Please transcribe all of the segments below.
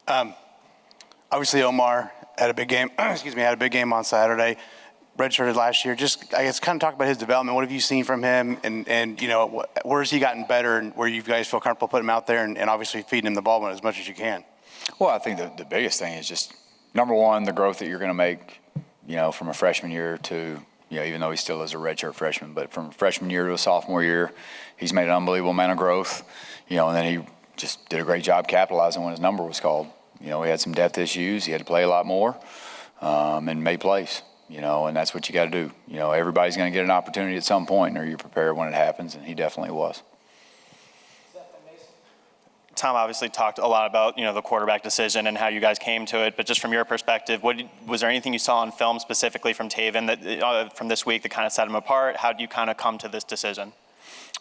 Obviously, Omar had a big game. Had a big game on Saturday. Redshirted last year. Just, I guess, kind of talk about his development. What have you seen from him? And where has he gotten better, and where you guys feel comfortable putting him out there, and obviously feeding him the ball as much as you can? Well, I think the biggest thing is just, number one, the growth that you're going to make, from a freshman year to, even though he still is a redshirt freshman, but from freshman year to a sophomore year, he's made an unbelievable amount of growth, and then he just did a great job capitalizing when his number was called. He had some depth issues. He had to play a lot more, and made plays. And that's what you got to do. Everybody's going to get an opportunity at some point, or you're prepared when it happens, and he definitely was. Tom obviously talked a lot about, the quarterback decision and how you guys came to it, but just from your perspective, was there anything you saw on film specifically from Taven that from this week that kind of set him apart? How do you kind of come to this decision?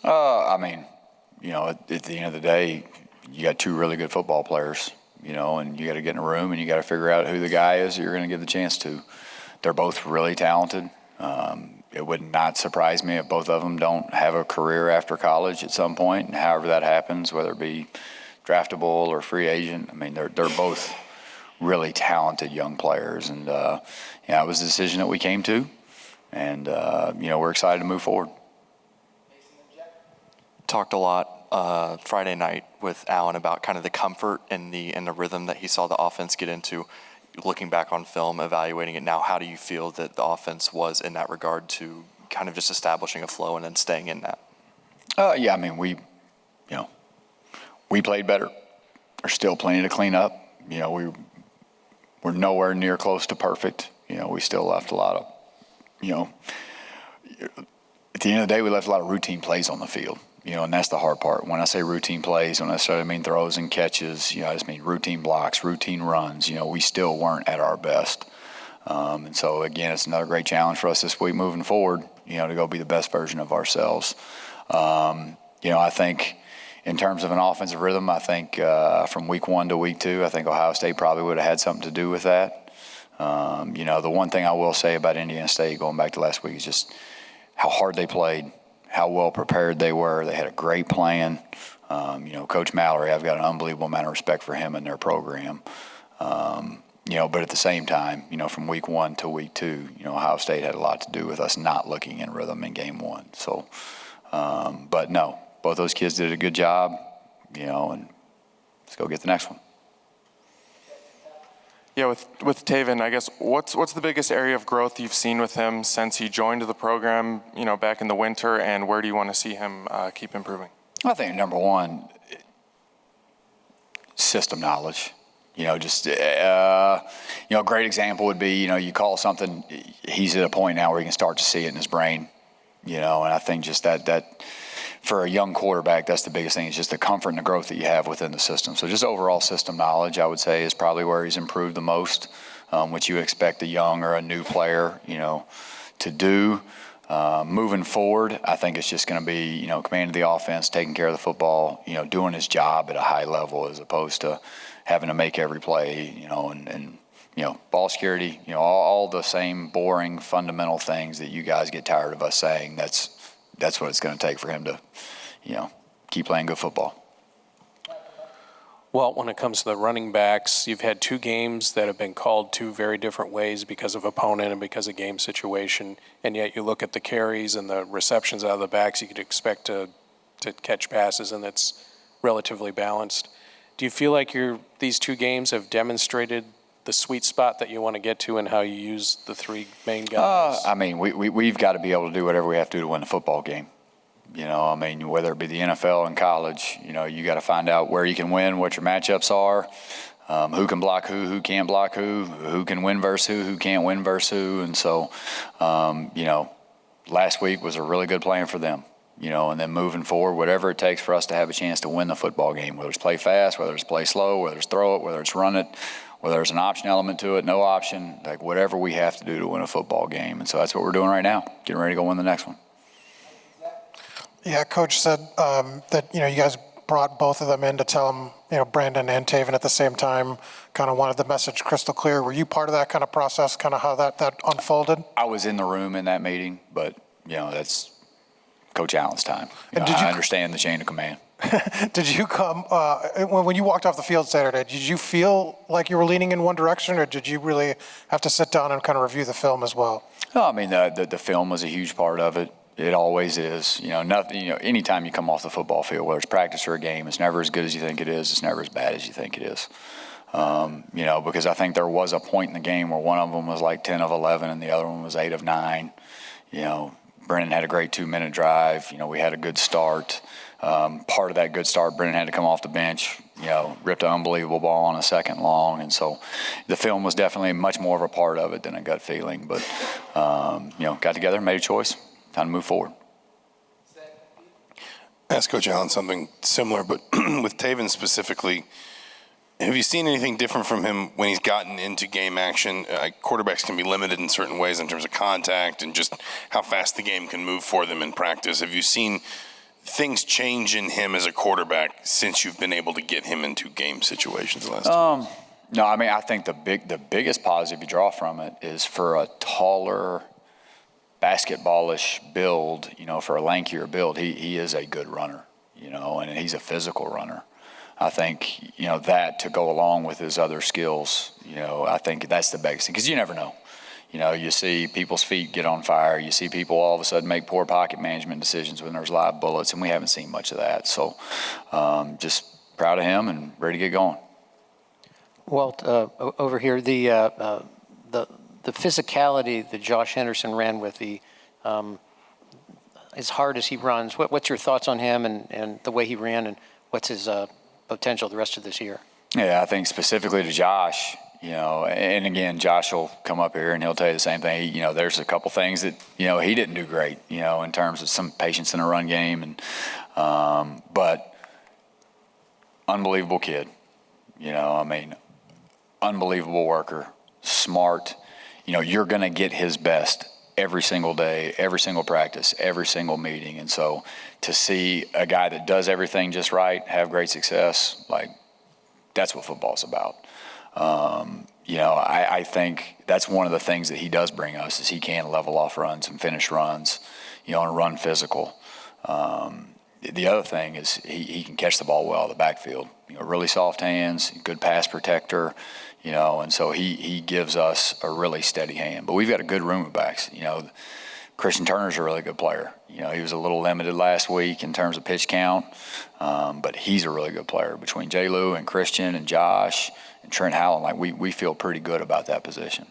At the end of the day, you got two really good football players, and you got to get in a room and you got to figure out who the guy is that you're going to give the chance to. They're both really talented. It would not surprise me if both of them don't have a career after college at some point, and however that happens, whether it be draftable or free agent. They're both really talented young players, and it was a decision that we came to, and we're excited to move forward. Talked a lot Friday night with Allen about kind of the comfort and the rhythm that he saw the offense get into. Looking back on film, evaluating it now, how do you feel that the offense was in that regard to kind of just establishing a flow and then staying in that? We played better. There's still plenty to clean up. We're nowhere near close to perfect. We still left a lot of, at the end of the day, we left a lot of routine plays on the field. And that's the hard part. When I say routine plays, don't necessarily mean throws and catches. I just mean routine blocks, routine runs. We still weren't at our best. And so, again, it's another great challenge for us this week moving forward, to go be the best version of ourselves. I think in terms of an offensive rhythm, I think from week 1 to week 2, I think Ohio State probably would have had something to do with that. The one thing I will say about Indiana State, going back to last week, is just how hard they played, how well prepared they were. They had a great plan. Coach Mallory, I've got an unbelievable amount of respect for him and their program. But at the same time, from week 1 to week 2, Ohio State had a lot to do with us not looking in rhythm in game 1. So, but no, both those kids did a good job, and let's go get the next one. Yeah, with Taven, I guess, what's the biggest area of growth you've seen with him since he joined the program, back in the winter, and where do you want to see him keep improving? I think number one, system knowledge. A great example would be, you call something, he's at a point now where he can start to see it in his brain, and I think just that for a young quarterback, that's the biggest thing, is just the comfort and the growth that you have within the system. So just overall system knowledge, I would say, is probably where he's improved the most, which you expect a young or a new player, to do. Moving forward, I think it's just going to be, commanding the offense, taking care of the football, doing his job at a high level as opposed to having to make every play, and ball security, all the same boring fundamental things that you guys get tired of us saying. That's what it's going to take for him to, keep playing good football. Well, when it comes to the running backs, you've had 2 games that have been called 2 very different ways because of opponent and because of game situation, and yet you look at the carries and the receptions out of the backs, you could expect to catch passes, and it's relatively balanced. Do you feel like these 2 games have demonstrated the sweet spot that you want to get to and how you use the 3 main guys? We've got to be able to do whatever we have to do to win the football game. Whether it be the NFL and college, you got to find out where you can win, what your matchups are, who can block who can't block who can win versus who can't win versus who. And so, last week was a really good plan for them. And then moving forward, whatever it takes for us to have a chance to win the football game, whether it's play fast, whether it's play slow, whether it's throw it, whether it's run it, whether there's an option element to it, no option, like whatever we have to do to win a football game. And so that's what we're doing right now, getting ready to go win the next one. Yeah, Coach said that, you guys brought both of them in to tell them, Brandon and Taven at the same time, kind of wanted the message crystal clear. Were you part of that kind of process, kind of how that unfolded? I was in the room in that meeting, but, that's Coach Allen's time. I understand the chain of command. Did you come, when you walked off the field Saturday, did you feel like you were leaning in one direction, or did you really have to sit down and kind of review the film as well? No, I mean, the film was a huge part of it. It always is. Anytime you come off the football field, whether it's practice or a game, it's never as good as you think it is. It's never as bad as you think it is. Because I think there was a point in the game where one of them was like 10 of 11 and the other one was 8 of 9. Brennan had a great 2-minute drive. We had a good start. Part of that good start, Brennan had to come off the bench, ripped an unbelievable ball on a second long. And so the film was definitely much more of a part of it than a gut feeling. But, got together, made a choice, time to move forward. Ask Coach Allen something similar, but with Taven specifically, have you seen anything different from him when he's gotten into game action? Quarterbacks can be limited in certain ways in terms of contact and just how fast the game can move for them in practice. Have you seen things change in him as a quarterback since you've been able to get him into game situations the last 2 years? No, I mean, I think the biggest positive you draw from it is for a taller, basketballish build, for a lankier build, he is a good runner, and he's a physical runner. I think, that to go along with his other skills, I think that's the biggest thing, because you never know. You see people's feet get on fire. You see people all of a sudden make poor pocket management decisions when there's live bullets, and we haven't seen much of that. So just proud of him and ready to get going. Walt, over here, the physicality that Josh Henderson ran with, as hard as he runs, what's your thoughts on him and the way he ran, and what's his potential the rest of this year? Yeah, I think specifically to Josh, and again, Josh will come up here and he'll tell you the same thing. There's a couple things that, he didn't do great, in terms of some patience in a run game. But unbelievable kid, unbelievable worker, smart. You're going to get his best every single day, every single practice, every single meeting. And so to see a guy that does everything just right, have great success, that's what football's about. I think that's one of the things that he does bring us is he can level off runs and finish runs, and run physical. The other thing is he can catch the ball well in the backfield. Really soft hands, good pass protector, and so he gives us a really steady hand. But we've got a good room of backs. Christian Turner's a really good player. He was a little limited last week in terms of pitch count, but he's a really good player. Between J. Lou and Christian and Josh and Trent Howland, we feel pretty good about that position.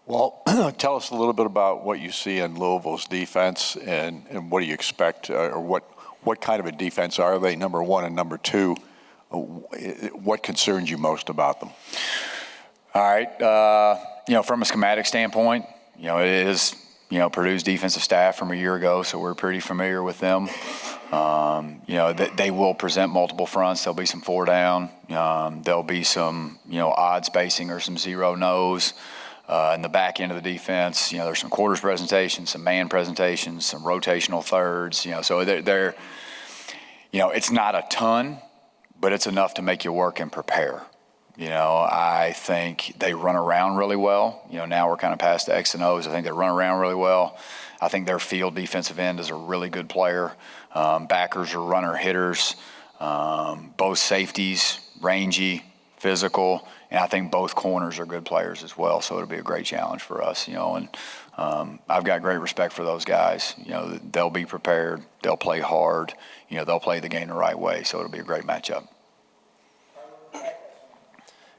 Well, tell us a little bit about what you see in Louisville's defense and what do you expect, or what kind of a defense are they, number one, and number two, what concerns you most about them? All right. From a schematic standpoint, it is, Purdue's defensive staff from a year ago, so we're pretty familiar with them. They will present multiple fronts. There'll be some 4 down. There'll be some, odd spacing or some zero nose. In the back end of the defense, there's some quarters presentations, some man presentations, some rotational thirds, so they're it's not a ton, but it's enough to make you work and prepare. I think they run around really well. Now we're kind of past the X and O's. I think they run around really well. I think their field defensive end is a really good player. Backers are runner hitters. Both safeties, rangy, physical. And I think both corners are good players as well, so it'll be a great challenge for us, and I've got great respect for those guys. They'll be prepared, they'll play hard, they'll play the game the right way, so it'll be a great matchup.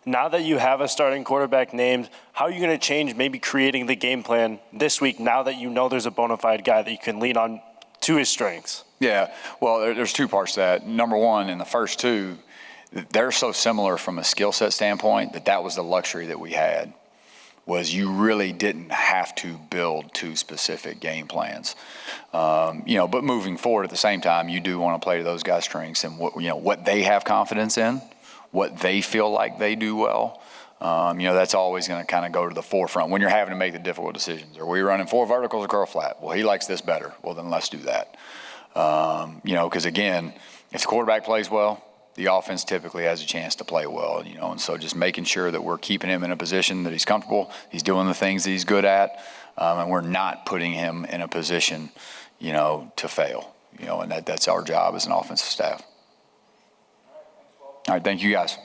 Now that you have a starting quarterback named, how are you going to change maybe creating the game plan this week now that there's a bona fide guy that you can lean on to his strengths? Yeah, well, there's 2 parts to that. Number one, in the first 2, they're so similar from a skill set standpoint that was the luxury that we had, was you really didn't have to build 2 specific game plans. But moving forward at the same time, you do want to play to those guys' strengths and what they have confidence in, what they feel like they do well. That's always going to kind of go to the forefront when you're having to make the difficult decisions. Are we running 4 verticals or curl flat? Well, he likes this better. Well, then let's do that. Because again, if the quarterback plays well, the offense typically has a chance to play well, and so just making sure that we're keeping him in a position that he's comfortable, he's doing the things that he's good at, and we're not putting him in a position, to fail. and that's our job as an offensive staff. All right, thank you guys.